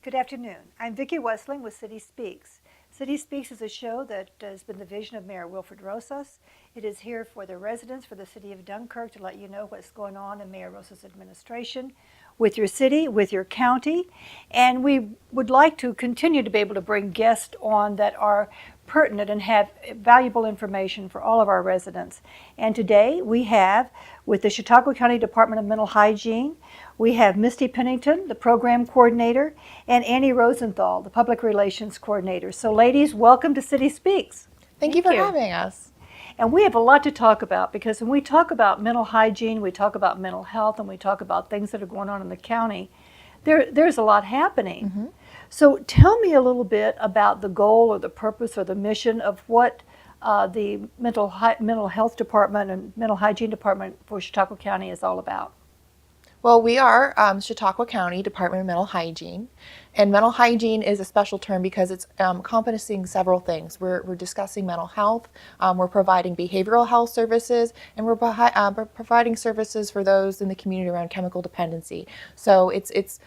Good afternoon. I'm Vicki Westling with City Speaks. City Speaks is a show that has been the vision of Mayor Wilfred Rosas. It is here for the residents, for the city of Dunkirk, to let you know what's going on in Mayor Rosas' administration with your city, with your county. And we would like to continue to be able to bring guests on that are pertinent and have valuable information for all of our residents. And today we have, with the Chautauqua County Department of Mental Hygiene, we have Misty Pennington, the program coordinator, and Annie Rosenthal, the public relations coordinator. So ladies, welcome to City Speaks. Thank you for having us. And we have a lot to talk about, because when we talk about mental hygiene, we talk about mental health, and we talk about things that are going on in the county, there's a lot happening. Mm-hmm. So tell me a little bit about the goal or the purpose or the mission of what the mental health department and mental hygiene department for Chautauqua County is all about. Well, we are Chautauqua County Department of Mental Hygiene, and mental hygiene is a special term because it's encompassing several things. We're discussing mental health, we're providing behavioral health services, and we're providing services for those in the community around chemical dependency. So it's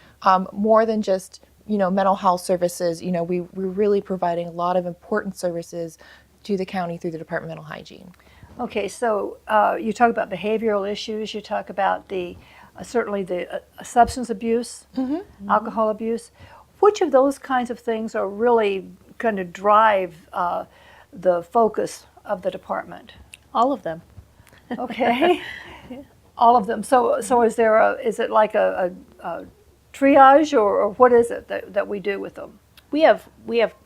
more than just mental health services. We're really providing a lot of important services to the county through the Department of Mental Hygiene. Okay, so you talk about behavioral issues, you talk about certainly the substance abuse, alcohol abuse. Which of those kinds of things are really going to drive the focus of the department? All of them. Okay, all of them. So is it like a triage, or what is it that we do with them? We have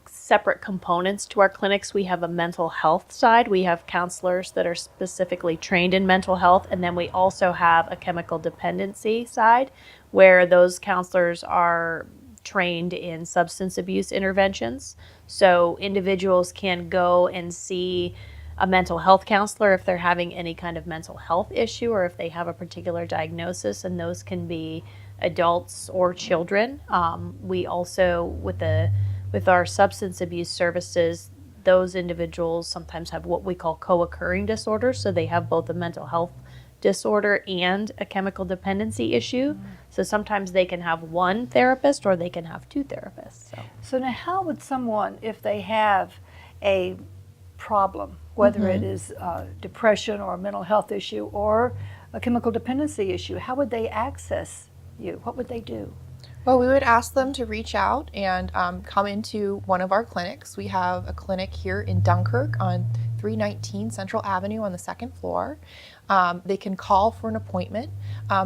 separate components to our clinics. We have a mental health side. We have counselors that are specifically trained in mental health, and then we also have a chemical dependency side where those counselors are trained in substance abuse interventions. So individuals can go and see a mental health counselor if they're having any kind of mental health issue or if they have a particular diagnosis, and those can be adults or children. We also, with our substance abuse services, those individuals sometimes have what we call co-occurring disorders. So they have both a mental health disorder and a chemical dependency issue. So sometimes they can have one therapist or they can have two therapists. So now how would someone, if they have a problem, whether it is depression or a mental health issue or a chemical dependency issue, how would they access you? What would they do? Well, we would ask them to reach out and come into one of our clinics. We have a clinic here in Dunkirk on 319 Central Avenue on the second floor. They can call for an appointment.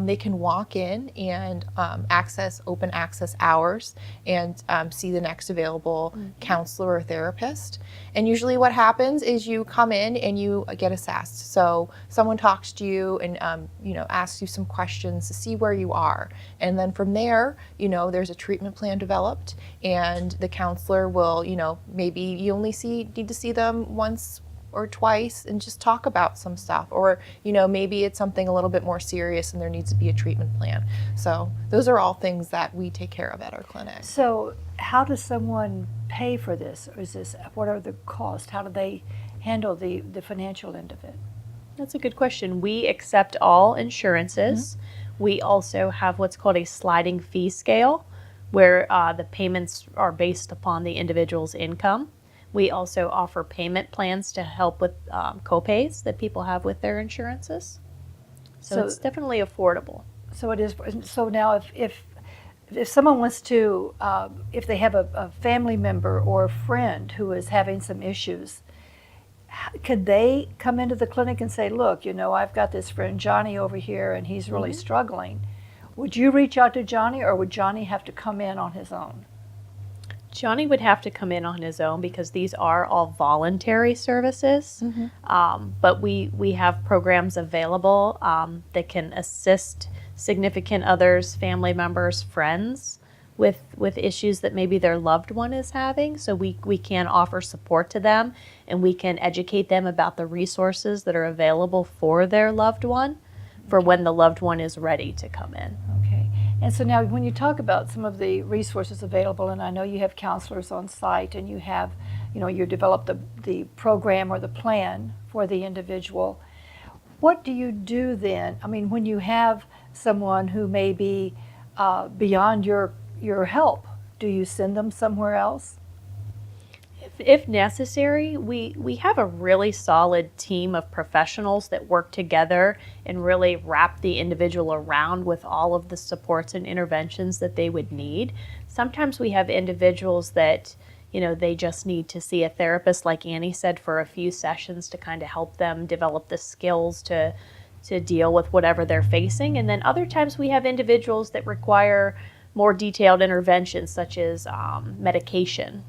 They can walk in and access open access hours and see the next available counselor or therapist. And usually what happens is you come in and you get assessed. So someone talks to you and asks you some questions to see where you are. And then from there, there's a treatment plan developed, and the counselor will, maybe you only need to see them once or twice and just talk about some stuff, or maybe it's something a little bit more serious and there needs to be a treatment plan. So those are all things that we take care of at our clinic. So how does someone pay for this? Or what are the costs? How do they handle the financial end of it? That's a good question. We accept all insurances. We also have what's called a sliding fee scale, where the payments are based upon the individual's income. We also offer payment plans to help with co-pays that people have with their insurances. So it's definitely affordable. So it is. So now if someone wants to, if they have a family member or a friend who is having some issues, could they come into the clinic and say, look, I've got this friend Johnny over here and he's really struggling. Would you reach out to Johnny, or would Johnny have to come in on his own? Johnny would have to come in on his own because these are all voluntary services. But we have programs available that can assist significant others, family members, friends with issues that maybe their loved one is having. So we can offer support to them, and we can educate them about the resources that are available for their loved one for when the loved one is ready to come in. Okay. And so now when you talk about some of the resources available, and I know you have counselors on site and you have, you develop the program or the plan for the individual, what do you do then? I mean, when you have someone who may be beyond your help, do you send them somewhere else? If necessary, we have a really solid team of professionals that work together and really wrap the individual around with all of the supports and interventions that they would need. Sometimes we have individuals that, they just need to see a therapist, like Annie said, for a few sessions to kind of help them develop the skills to deal with whatever they're facing. And then other times we have individuals that require more detailed interventions, such as medication.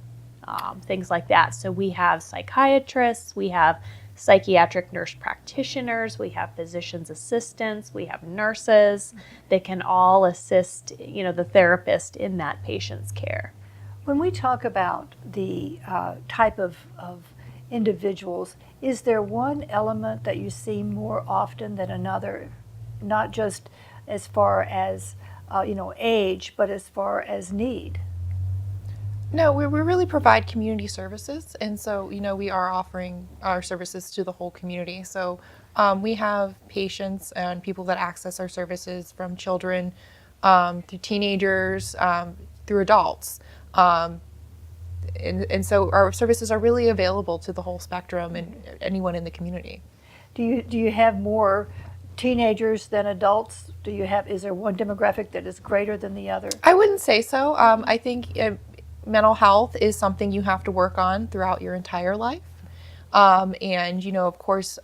Things like that. So we have psychiatrists, we have psychiatric nurse practitioners, we have physician's assistants, we have nurses that can all assist, the therapist in that patient's care. When we talk about the type of individuals, is there one element that you see more often than another? Not just as far as, age, but as far as need? No, we really provide community services, and so we are offering our services to the whole community. So we have patients and people that access our services, from children through teenagers through adults, and so our services are really available to the whole spectrum and anyone in the community. Do you have more teenagers than adults? Is there one demographic that is greater than the other? I wouldn't say so. I think mental health is something you have to work on throughout your entire life. And, of course,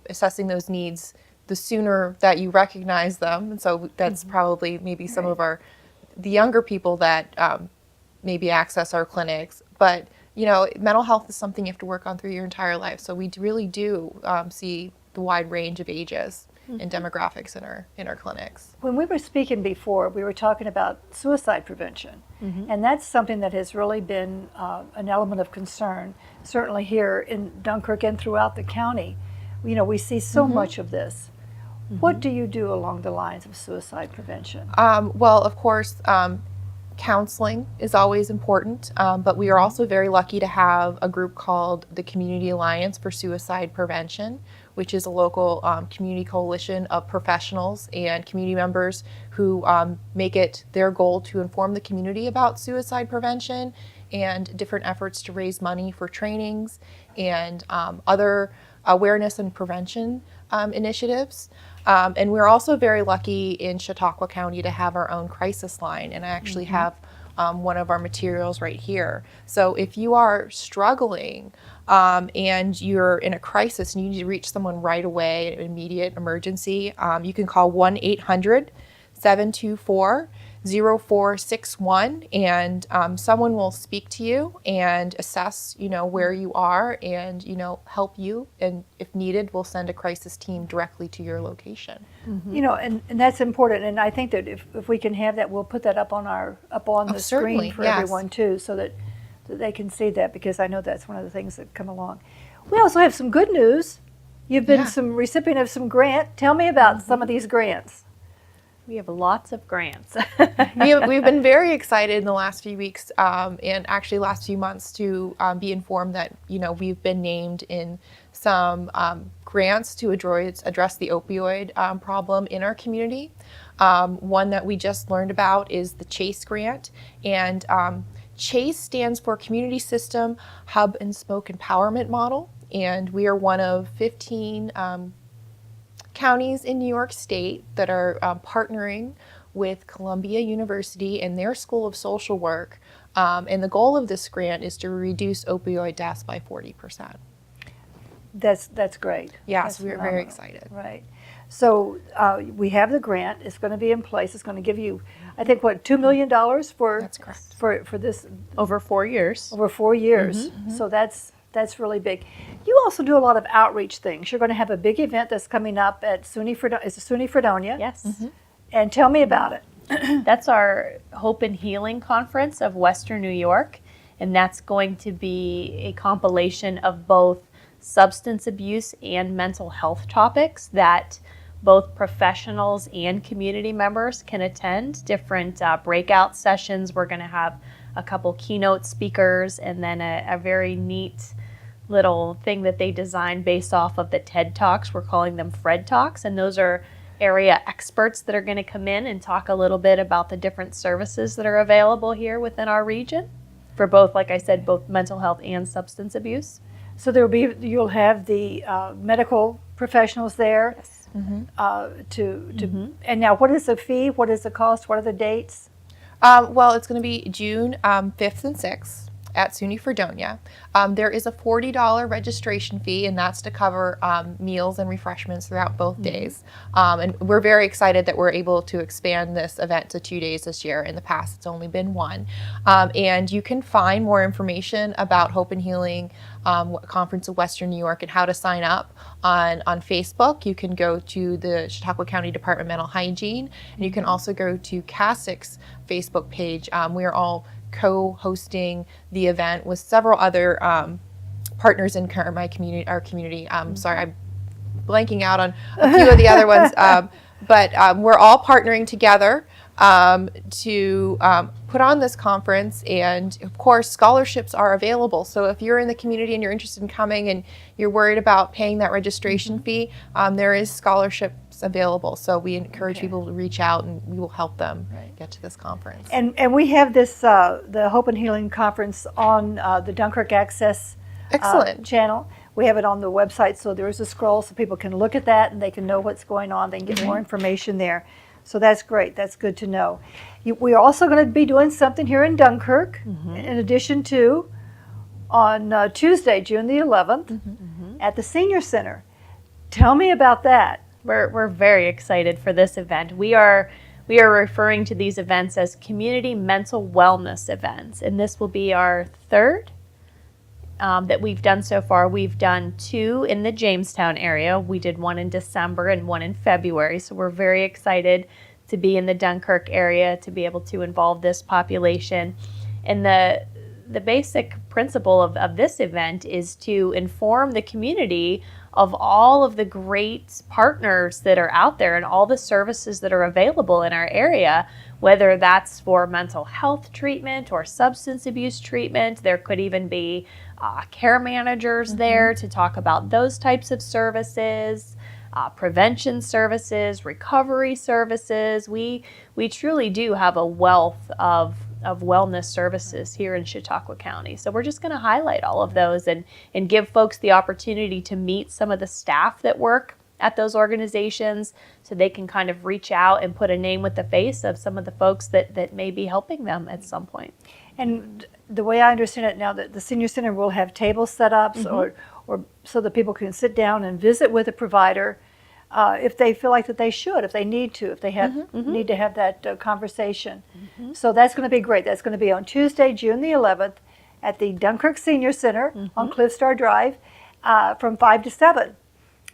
assessing those needs, the sooner that you recognize them. And so that's probably maybe some of the younger people that maybe access our clinics. But, mental health is something you have to work on through your entire life. So we really do see the wide range of ages and demographics in our clinics. When we were speaking before, we were talking about suicide prevention, and that's something that has really been an element of concern, certainly here in Dunkirk and throughout the county. We see so much of this. What do you do along the lines of suicide prevention? Well, of course, counseling is always important, but we are also very lucky to have a group called the Community Alliance for Suicide Prevention, which is a local community coalition of professionals and community members who make it their goal to inform the community about suicide prevention and different efforts to raise money for trainings and other awareness and prevention initiatives. And we're also very lucky in Chautauqua County to have our own crisis line, and I actually have one of our materials right here. So if you are struggling and you're in a crisis and you need to reach someone right away, an immediate emergency, you can call 1-800-724-0461, and someone will speak to you and assess, where you are and, help you. And if needed, we'll send a crisis team directly to your location. And that's important. And I think that if we can have that, we'll put that up on the screen for everyone too, so that they can see that, because I know that's one of the things that come along. We also have some good news. You've been some recipient of some grant. Tell me about some of these grants. We have lots of grants. We've been very excited in the last few weeks and actually last few months to be informed that we've been named in some grants to address the opioid problem in our community. One that we just learned about is the CHASE grant, and CHASE stands for Community System Hub and Spoke Empowerment Model, and we are one of 15 counties in New York State that are partnering with Columbia University and their School of Social Work. And the goal of this grant is to reduce opioid deaths by 40%. That's great. Yes, That's we're very excited. Right. So we have the grant. It's going to be in place. It's going to give you, I think, $2 million for That's correct. for this Over 4 years. over 4 years. So that's really big. You also do a lot of outreach things. You're going to have a big event that's coming up at SUNY Fredonia. Yes. And tell me about it. That's our Hope and Healing Conference of Western New York, and that's going to be a compilation of both substance abuse and mental health topics that both professionals and community members can attend. Different breakout sessions. We're going to have a couple keynote speakers, and then a very neat little thing that they designed based off of the TED Talks. We're calling them Fred Talks, and those are area experts that are going to come in and talk a little bit about the different services that are available here within our region for both, like I said, both mental health and substance abuse. So you'll have the medical professionals there. Yes. And now, what is the fee? What is the cost? What are the dates? Well, it's going to be June 5th and 6th at SUNY Fredonia. There is a $40 registration fee, and that's to cover meals and refreshments throughout both days. And we're very excited that we're able to expand this event to 2 days this year. In the past, it's only been one. And you can find more information about Hope and Healing Conference of Western New York and how to sign up on Facebook. You can go to the Chautauqua County Department of Mental Hygiene, and you can also go to CASIC's Facebook page. We are all co-hosting the event with several other partners in our community. Sorry, I'm blanking out on a few of the other ones, but we're all partnering together to put on this conference, and of course scholarships are available. So if you're in the community and you're interested in coming and you're worried about paying that registration fee, there is scholarships available. So we encourage people to reach out, and we will help them get to this conference. And we have this the Hope and Healing Conference on the Dunkirk Access channel. We have it on the website, so there is a scroll so people can look at that and they can know what's going on. They can get more information there. So that's great. That's good to know. We're also going to be doing something here in Dunkirk, in addition to on Tuesday, June the 11th, at the Senior Center. Tell me about that. We're very excited for this event. We are referring to these events as community mental wellness events, and this will be our third that we've done so far. We've done 2 in the Jamestown area. We did one in December and one in February, so we're very excited to be in the Dunkirk area to be able to involve this population. And the basic principle of this event is to inform the community of all of the great partners that are out there and all the services that are available in our area, whether that's for mental health treatment or substance abuse treatment. There could even be care managers there to talk about those types of services, prevention services, recovery services. We truly do have a wealth of wellness services here in Chautauqua County. So we're just going to highlight all of those and give folks the opportunity to meet some of the staff that work at those organizations so they can kind of reach out and put a name with the face of some of the folks that may be helping them at some point. And the way I understand it now, that the Senior Center will have table setups or so that people can sit down and visit with a provider if they feel like that they should, if they need to, if they have need to have that conversation. So that's going to be great. That's going to be on Tuesday, June the 11th at the Dunkirk Senior Center on Cliffstar Drive from 5 to 7.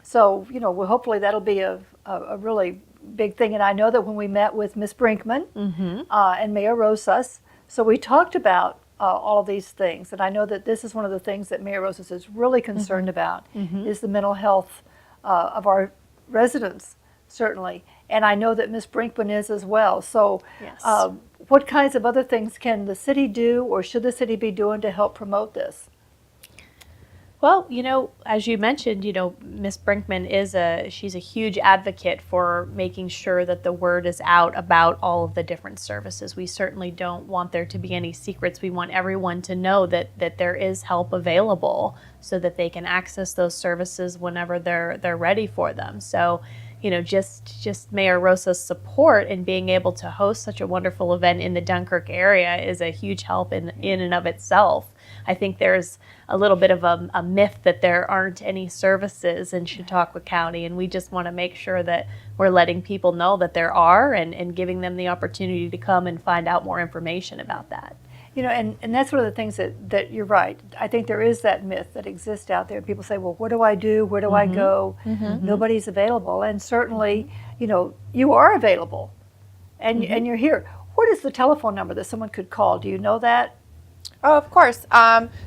So, well, hopefully that'll be a really big thing. And I know that when we met with Ms. Brinkman and Mayor Rosas, so we talked about all of these things. And I know that this is one of the things that Mayor Rosas is really concerned about is the mental health of our residents, certainly. And I know that Ms. Brinkman is as well. So what kinds of other things can the city do, or should the city be doing to help promote this? Well, as you mentioned, Ms. Brinkman she's a huge advocate for making sure that the word is out about all of the different services. We certainly don't want there to be any secrets. We want everyone to know that there is help available so that they can access those services whenever they're ready for them. So, just Mayor Rosa's support in being able to host such a wonderful event in the Dunkirk area is a huge help in and of itself. I think there's a little bit of a myth that there aren't any services in Chautauqua County, and we just want to make sure that we're letting people know that there are and giving them the opportunity to come and find out more information about that. And that's one of the things that you're right. I think there is that myth that exists out there. People say, well, what do I do? Where do I go? Nobody's available. And certainly, you are available and you're here. What is the telephone number that someone could call? Do you know that? Oh, of course.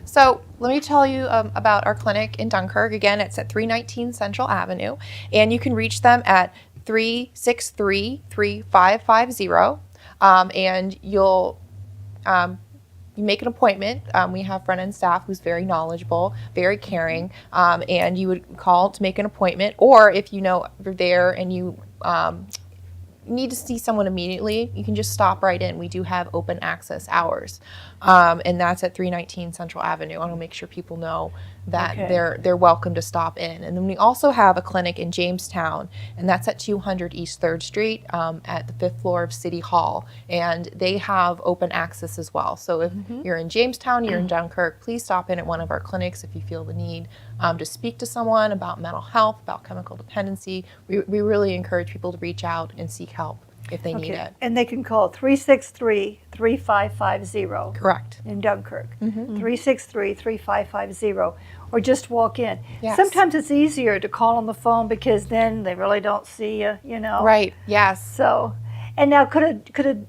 So let me tell you about our clinic in Dunkirk. Again, it's at 319 Central Avenue, and you can reach them at 363-3550, and you'll you make an appointment. We have front-end staff who's very knowledgeable, very caring, and you would call to make an appointment. Or if you know you're there and you need to see someone immediately, you can just stop right in. We do have open access hours, and that's at 319 Central Avenue. I want to make sure people know that they're welcome to stop in. And then we also have a clinic in Jamestown, and that's at 200 East 3rd Street at the 5th floor of City Hall, and they have open access as well. So if you're in Jamestown, you're in Dunkirk, please stop in at one of our clinics if you feel the need to speak to someone about mental health, about chemical dependency. We really encourage people to reach out and seek help if they need it. And they can call 363-3550. Correct. In Dunkirk. 363-3550. Or just walk in. Yes. Sometimes it's easier to call on the phone because then they really don't see you, you know. Right, yes. So, and now could a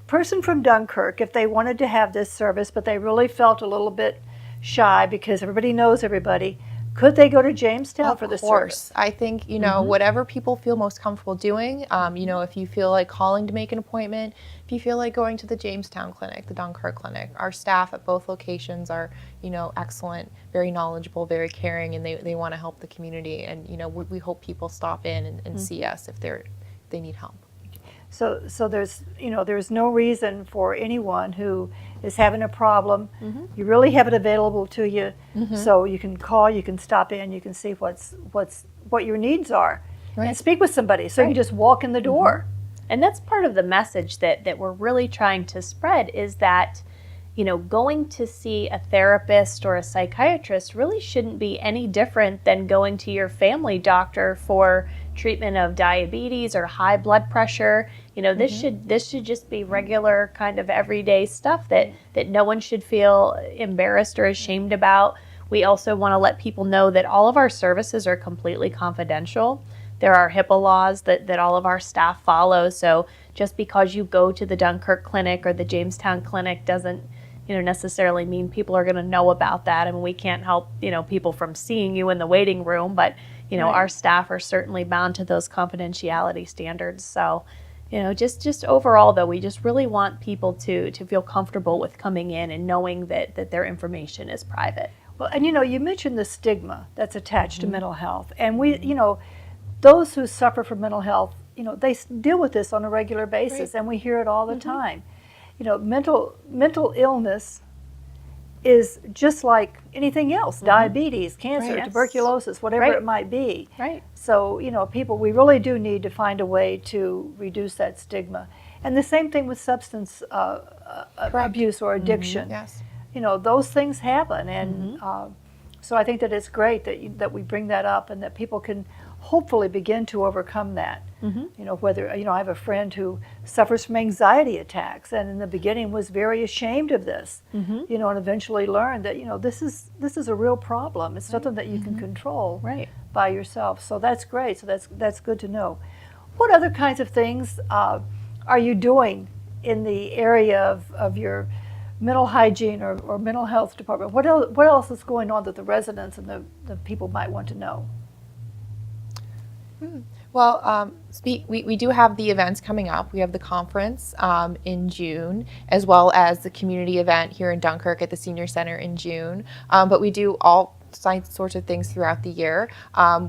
person from Dunkirk, if they wanted to have this service, but they really felt a little bit shy because everybody knows everybody, could they go to Jamestown for the service? I think, you know, whatever people feel most comfortable doing, you know, if you feel like calling to make an appointment, if you feel like going to the Jamestown clinic, the Dunkirk clinic, our staff at both locations are, you know, excellent, very knowledgeable, very caring, and they want to help the community. And, you know, we hope people stop in and see us if they need help. So there's, you know, there's no reason for anyone who is having a problem. You really have it available to you, so you can call, you can stop in, you can see what your needs are, and speak with somebody. So you can just walk in the door. And that's part of the message that we're really trying to spread is that, you know, going to see a therapist or a psychiatrist really shouldn't be any different than going to your family doctor for treatment of diabetes or high blood pressure. You know, this should just be regular kind of everyday stuff that no one should feel embarrassed or ashamed about. We also want to let people know that all of our services are completely confidential. There are HIPAA laws that all of our staff follow. So just because you go to the Dunkirk clinic or the Jamestown clinic doesn't, you know, necessarily mean people are going to know about that. I mean, we can't help, you know, people from seeing you in the waiting room, but, you know, our staff are certainly bound to those confidentiality standards. So, you know, just overall, though, we just really want people to feel comfortable with coming in and knowing that their information is private. Well, and you know, you mentioned the stigma that's attached to mental health, and we, you know, those who suffer from mental health, you know, they deal with this on a regular basis, and we hear it all the time. You know, mental illness is just like anything else, diabetes, cancer, tuberculosis, whatever it might be. Right. So, you know, we really do need to find a way to reduce that stigma. And the same thing with substance abuse or addiction. Yes. You know, those things happen, and so I think that it's great that we bring that up and that people can hopefully begin to overcome that. You know, whether, you know, I have a friend who suffers from anxiety attacks, and in the beginning was very ashamed of this, you know, and eventually learned that, you know, this is a real problem. It's something that you can control by yourself. So that's great. So that's good to know. What other kinds of things are you doing in the area of your mental hygiene or mental health department? What else is going on that the residents and the people might want to know? Well, we do have the events coming up. We have the conference in June, as well as the community event here in Dunkirk at the Senior Center in June. But we do all sorts of things throughout the year.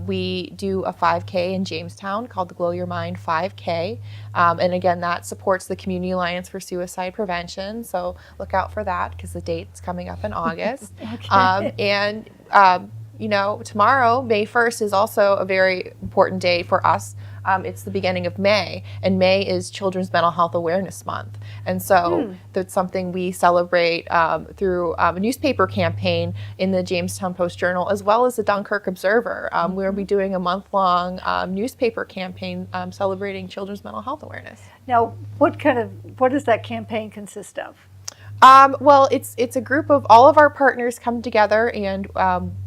We do a 5K in Jamestown called the Glow Your Mind 5K. And again, that supports the Community Alliance for Suicide Prevention. So look out for that because the date's coming up in August. You know, tomorrow, May 1st, is also a very important day for us. It's the beginning of May, and May is Children's Mental Health Awareness Month. And so that's something we celebrate through a newspaper campaign in the Jamestown Post-Journal, as well as the Dunkirk Observer. We'll be doing a month-long newspaper campaign celebrating children's mental health awareness. Now, what does that campaign consist of? Well, it's a group of all of our partners come together, and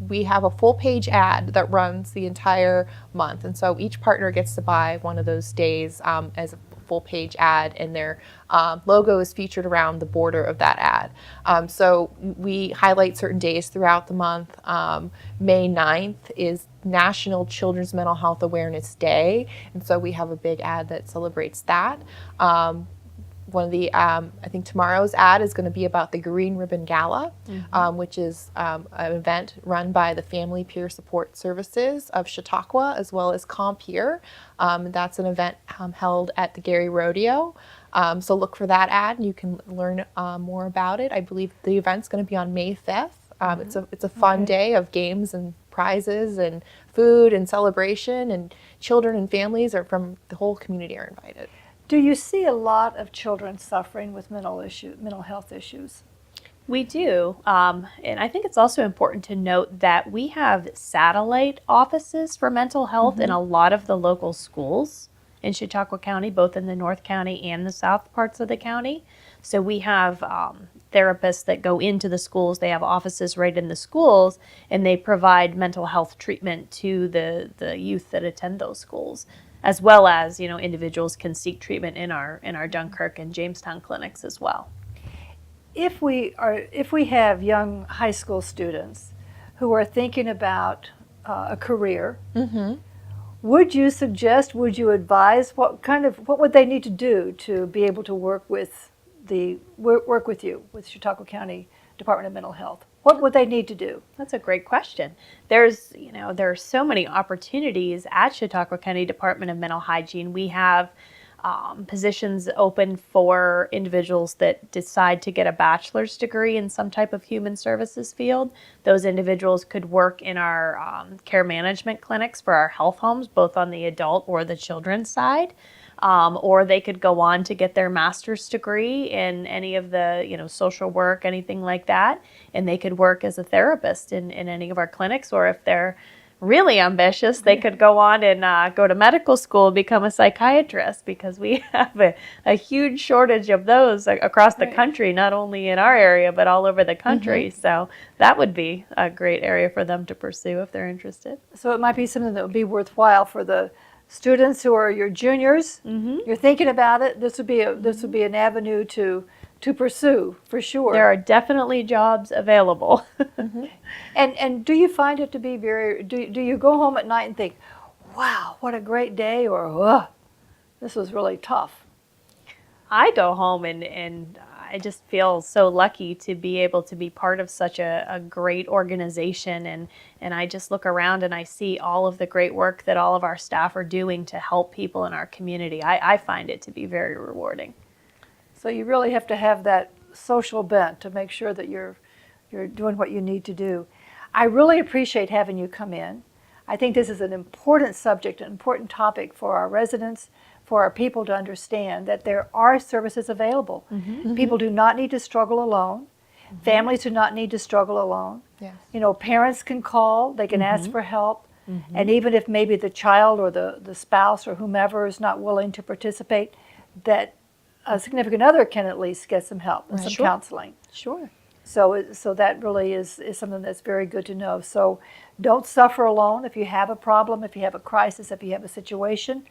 we have a full page ad that runs the entire month. And so each partner gets to buy one of those days as a full page ad, and their logo is featured around the border of that ad. So we highlight certain days throughout the month. May 9th is National Children's Mental Health Awareness Day, and so we have a big ad that celebrates that. one of the, I think tomorrow's ad is going to be about the Green Ribbon Gala, which is an event run by the Family Peer Support Services of Chautauqua, as well as Compeer. That's an event held at the Gary Rodeo. So look for that ad and you can learn more about it. I believe the event's going to be on May 5th. It's a fun day of games and prizes and food and celebration, and children and families are from the whole community are invited. Do you see a lot of children suffering with mental health issues? We do, and I think it's also important to note that we have satellite offices for mental health in a lot of the local schools in Chautauqua County, both in the North County and the South parts of the county. So we have therapists that go into the schools. They have offices right in the schools, and they provide mental health treatment to the youth that attend those schools, as well as, you know, individuals can seek treatment in our Dunkirk and Jamestown clinics as well. If we have young high school students who are thinking about a career, would you advise what would they need to do to be able to work with you with Chautauqua County Department of Mental Health? What would they need to do? That's a great question. There are so many opportunities at Chautauqua County Department of Mental Hygiene. We have positions open for individuals that decide to get a bachelor's degree in some type of human services field. Those individuals could work in our care management clinics for our health homes, both on the adult or the children's side. Or they could go on to get their master's degree in any of the, social work, anything like that. And they could work as a therapist in any of our clinics, or if they're really ambitious, they could go on and go to medical school and become a psychiatrist, because we have a huge shortage of those across the country, not only in our area, but all over the country. So that would be a great area for them to pursue if they're interested. So it might be something that would be worthwhile for the students who are your juniors. You're thinking about it. This would be an avenue to pursue for sure. There are definitely jobs available. And do you find it to be do you go home at night and think, wow, what a great day, or this was really tough? I go home and I just feel so lucky to be able to be part of such a great organization, and I just look around and I see all of the great work that all of our staff are doing to help people in our community. I find it to be very rewarding. So you really have to have that social bent to make sure that you're doing what you need to do. I really appreciate having you come in. I think this is an important subject, an important topic for our residents, for our people to understand that there are services available. People do not need to struggle alone. Families do not need to struggle alone. Yes. Parents can call, they can ask for help, and even if maybe the child or the spouse or whomever is not willing to participate, that a significant other can at least get some help and some counseling. Sure. So that really is something that's very good to know. So don't suffer alone. If you have a problem, if you have a crisis, if you have a situation,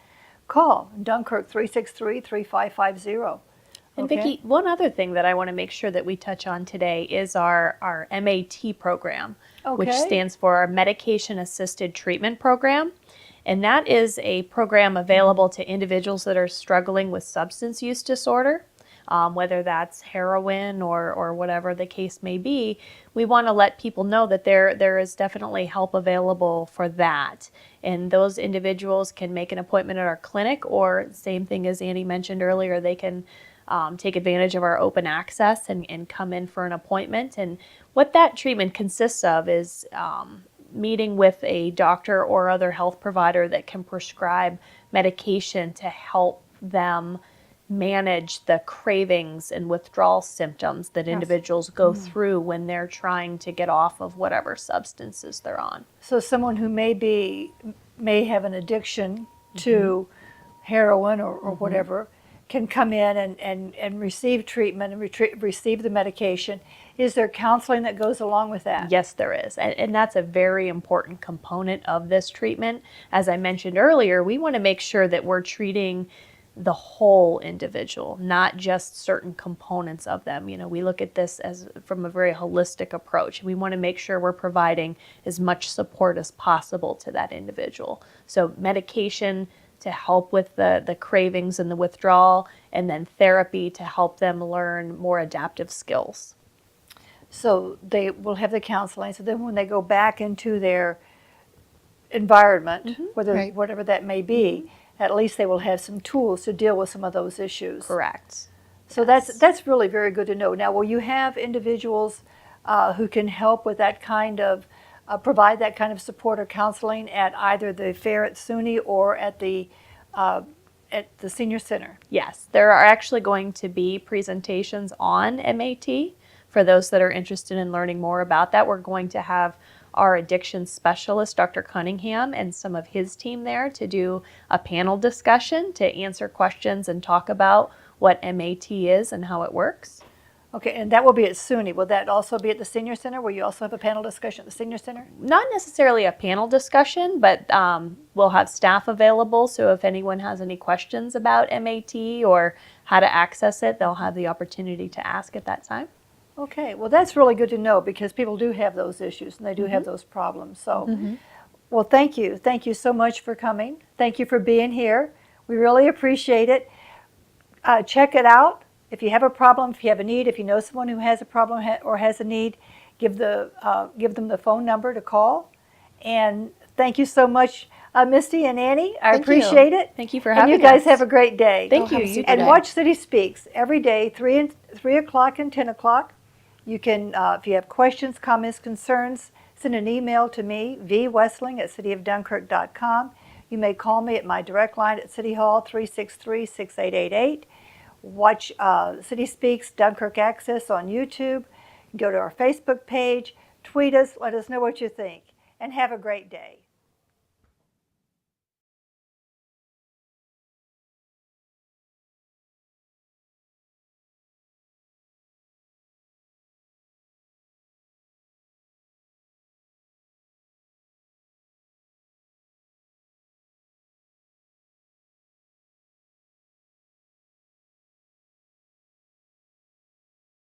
call Dunkirk 363-3550. And Vicki, one other thing that I want to make sure that we touch on today is our MAT program, which stands for our Medication Assisted Treatment Program. And that is a program available to individuals that are struggling with substance use disorder, whether that's heroin or whatever the case may be. We want to let people know that there is definitely help available for that. And those individuals can make an appointment at our clinic, or same thing as Annie mentioned earlier, they can take advantage of our open access and come in for an appointment. And what that treatment consists of is meeting with a doctor or other health provider that can prescribe medication to help them manage the cravings and withdrawal symptoms that individuals go through when they're trying to get off of whatever substances they're on. So someone who may have an addiction to heroin or whatever can come in and receive treatment and receive the medication. Is there counseling that goes along with that? Yes, there is. And that's a very important component of this treatment. As I mentioned earlier, we want to make sure that we're treating the whole individual, not just certain components of them. We look at this as from a very holistic approach. We want to make sure we're providing as much support as possible to that individual. So medication to help with the cravings and the withdrawal, and then therapy to help them learn more adaptive skills. So they will have the counseling. So then when they go back into their environment, Right. whatever that may be, at least they will have some tools to deal with some of those issues. Correct. So that's really very good to know. Now, will you have individuals who can help with that kind of, provide that kind of support or counseling at either the fair at SUNY or at the senior center? Yes, there are actually going to be presentations on MAT for those that are interested in learning more about that. We're going to have our addiction specialist, Dr. Cunningham, and some of his team there to do a panel discussion to answer questions and talk about what MAT is and how it works. Okay, and that will be at SUNY. Will that also be at the senior center? Will you also have a panel discussion at the senior center? Not necessarily a panel discussion, but we'll have staff available. So if anyone has any questions about MAT or how to access it, they'll have the opportunity to ask at that time. Okay, well, that's really good to know because people do have those issues and they do have those problems. So, well, thank you. Thank you so much for coming. Thank you for being here. We really appreciate it. Check it out. If you have a problem, if you have a need, if you know someone who has a problem or has a need, give them the phone number to call. And thank you so much, Misty and Annie. I Thank you. appreciate it. Thank you for And having you guys us. have a great day. Thank you. have a You super too. And day. watch City Speaks every day, 3 o'clock and 10 o'clock. You can, if you have questions, comments, concerns, send an email to me, vwestling@cityofdunkirk.com. You may call me at my direct line at City Hall, 363-6888. Watch City Speaks Dunkirk Access on YouTube. Go to our Facebook page, tweet us, let us know what you think, and have a great day.